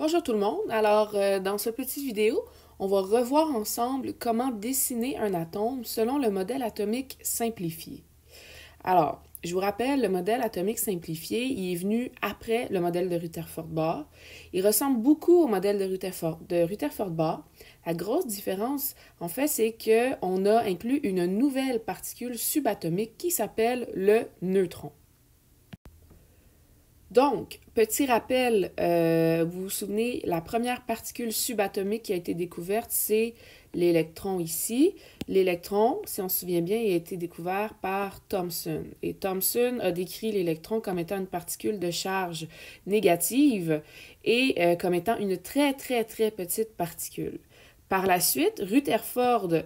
Bonjour tout le monde. Alors, dans ce petit vidéo, on va revoir ensemble comment dessiner un atome selon le modèle atomique simplifié. Alors, je vous rappelle, le modèle atomique simplifié, il est venu après le modèle de Rutherford-Bohr. Il ressemble beaucoup au modèle de Rutherford-Bohr. La grosse différence, en fait, c'est qu'on a inclus une nouvelle particule subatomique qui s'appelle le neutron. Donc, petit rappel, vous vous souvenez, la première particule subatomique qui a été découverte, c'est l'électron ici. L'électron, si on se souvient bien, il a été découvert par Thomson. Et Thomson a décrit l'électron comme étant une particule de charge négative et comme étant une très, très, très petite particule. Par la suite, Rutherford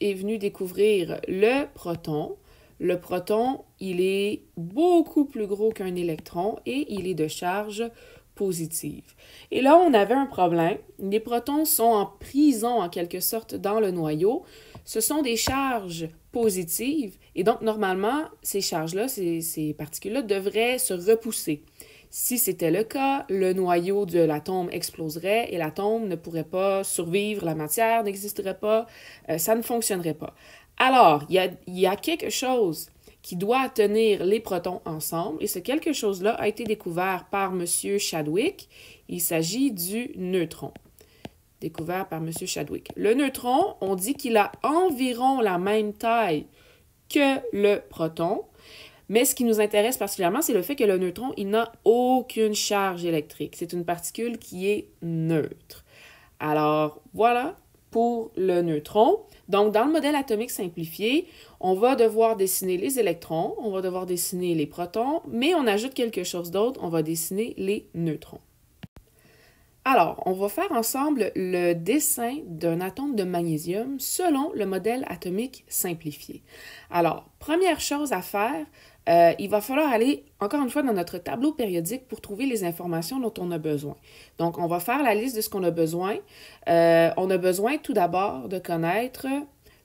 est venu découvrir le proton. Le proton, il est beaucoup plus gros qu'un électron et il est de charge positive. Et là, on avait un problème. Les protons sont en prison, en quelque sorte, dans le noyau. Ce sont des charges positives et donc, normalement, ces charges-là, ces particules-là devraient se repousser. Si c'était le cas, le noyau de l'atome exploserait et l'atome ne pourrait pas survivre, la matière n'existerait pas, ça ne fonctionnerait pas. Alors, il y a quelque chose qui doit tenir les protons ensemble et ce quelque chose-là a été découvert par M. Chadwick. Il s'agit du neutron, découvert par M. Chadwick. Le neutron, on dit qu'il a environ la même taille que le proton, mais ce qui nous intéresse particulièrement, c'est le fait que le neutron, il n'a aucune charge électrique. C'est une particule qui est neutre. Alors, voilà pour le neutron. Donc, dans le modèle atomique simplifié, on va devoir dessiner les électrons, on va devoir dessiner les protons, mais on ajoute quelque chose d'autre, on va dessiner les neutrons. Alors, on va faire ensemble le dessin d'un atome de magnésium selon le modèle atomique simplifié. Alors, première chose à faire, il va falloir aller, encore une fois, dans notre tableau périodique pour trouver les informations dont on a besoin. Donc, on va faire la liste de ce qu'on a besoin. On a besoin tout d'abord de connaître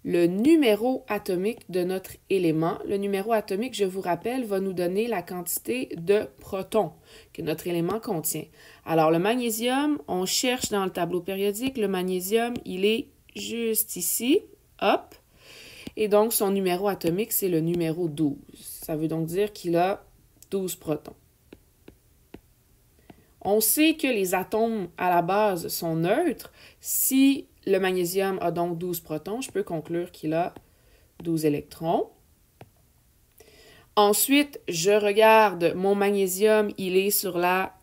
le numéro atomique de notre élément. Le numéro atomique, je vous rappelle, va nous donner la quantité de protons que notre élément contient. Alors, le magnésium, on cherche dans le tableau périodique. Le magnésium, il est juste ici. Hop! Et donc, son numéro atomique, c'est le numéro 12. Ça veut donc dire qu'il a 12 protons. On sait que les atomes à la base sont neutres. Si le magnésium a donc 12 protons, je peux conclure qu'il a 12 électrons. Ensuite, je regarde mon magnésium, il est sur la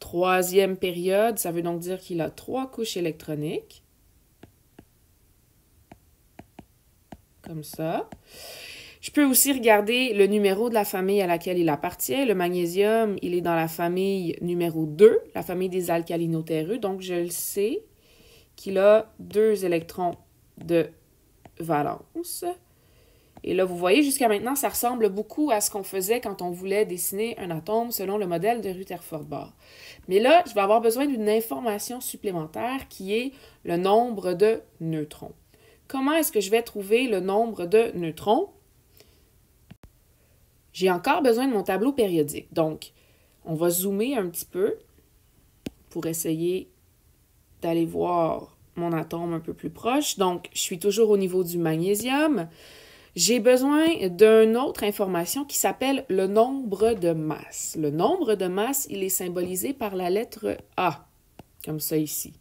3e période. Ça veut donc dire qu'il a 3 couches électroniques. Comme ça. Je peux aussi regarder le numéro de la famille à laquelle il appartient. Le magnésium, il est dans la famille numéro 2, la famille des alcalinoterreux. Donc, je le sais qu'il a 2 électrons de valence. Et là, vous voyez, jusqu'à maintenant, ça ressemble beaucoup à ce qu'on faisait quand on voulait dessiner un atome selon le modèle de Rutherford-Bohr. Mais là, je vais avoir besoin d'une information supplémentaire qui est le nombre de neutrons. Comment est-ce que je vais trouver le nombre de neutrons? J'ai encore besoin de mon tableau périodique. Donc, on va zoomer un petit peu pour essayer d'aller voir mon atome un peu plus proche. Donc, je suis toujours au niveau du magnésium. J'ai besoin d'une autre information qui s'appelle le nombre de masse. Le nombre de masse, il est symbolisé par la lettre A, comme ça ici.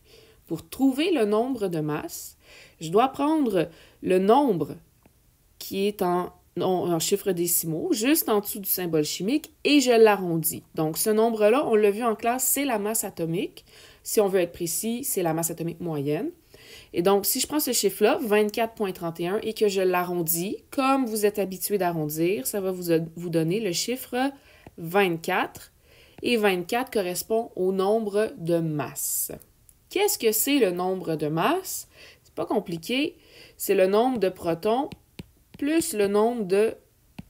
Pour trouver le nombre de masse, je dois prendre le nombre qui est en chiffres décimaux, juste en dessous du symbole chimique, et je l'arrondis. Donc, ce nombre-là, on l'a vu en classe, c'est la masse atomique. Si on veut être précis, c'est la masse atomique moyenne. Et donc, si je prends ce chiffre-là, 24,31, et que je l'arrondis, comme vous êtes habitué d'arrondir, ça va vous donner le chiffre 24. Et 24 correspond au nombre de masse. Qu'est-ce que c'est le nombre de masse? C'est pas compliqué. C'est le nombre de protons plus le nombre de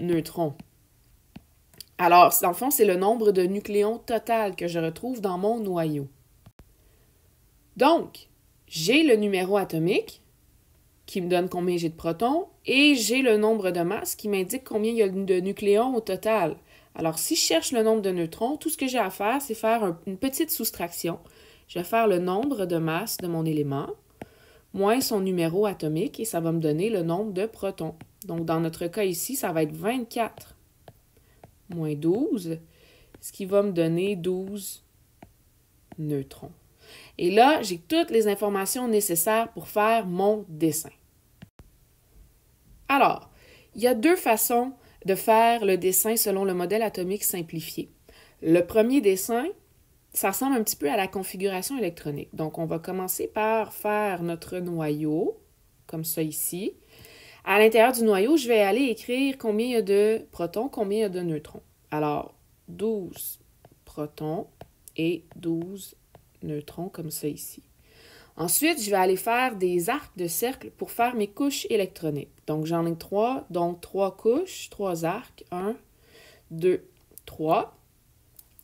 neutrons. Alors, dans le fond, c'est le nombre de nucléons total que je retrouve dans mon noyau. Donc, j'ai le numéro atomique qui me donne combien j'ai de protons et j'ai le nombre de masse qui m'indique combien il y a de nucléons au total. Alors, si je cherche le nombre de neutrons, tout ce que j'ai à faire, c'est faire une petite soustraction. je vais faire le nombre de masses de mon élément, moins son numéro atomique, et ça va me donner le nombre de protons. Donc, dans notre cas ici, ça va être 24 moins 12, ce qui va me donner 12 neutrons. Et là, j'ai toutes les informations nécessaires pour faire mon dessin. Alors, il y a deux façons de faire le dessin selon le modèle atomique simplifié. Le premier dessin, ça ressemble un petit peu à la configuration électronique. Donc, on va commencer par faire notre noyau, comme ça ici. À l'intérieur du noyau, je vais aller écrire combien il y a de protons, combien il y a de neutrons. Alors, 12 protons et 12 neutrons, comme ça ici. Ensuite, je vais aller faire des arcs de cercle pour faire mes couches électroniques. Donc, j'en ai 3, donc 3 couches, 3 arcs, 1, 2, 3.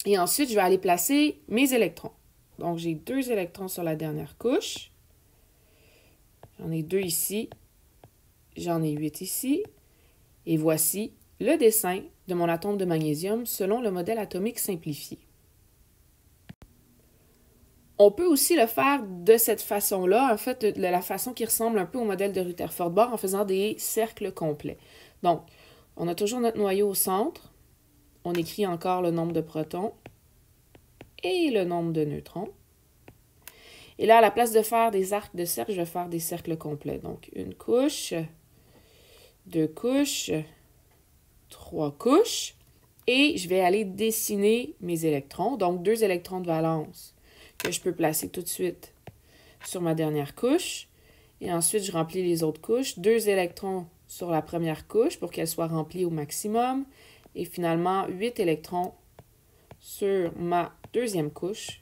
Et ensuite, je vais aller placer mes électrons. Donc, j'ai 2 électrons sur la dernière couche. J'en ai 2 ici. J'en ai 8 ici. Et voici le dessin de mon atome de magnésium selon le modèle atomique simplifié. On peut aussi le faire de cette façon-là, en fait, de la façon qui ressemble un peu au modèle de Rutherford-Bohr en faisant des cercles complets. Donc, on a toujours notre noyau au centre. On écrit encore le nombre de protons et le nombre de neutrons. Et là, à la place de faire des arcs de cercle, je vais faire des cercles complets. Donc, une couche, 2 couches, 3 couches. Et je vais aller dessiner mes électrons. Donc, 2 électrons de valence que je peux placer tout de suite sur ma dernière couche. Et ensuite, je remplis les autres couches. 2 électrons sur la première couche pour qu'elle soit remplie au maximum. Et finalement, 8 électrons sur ma deuxième couche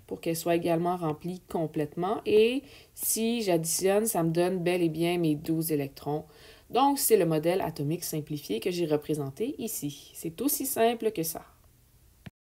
pour qu'elle soit également remplie complètement. Et si j'additionne, ça me donne bel et bien mes 12 électrons. Donc, c'est le modèle atomique simplifié que j'ai représenté ici. C'est aussi simple que ça.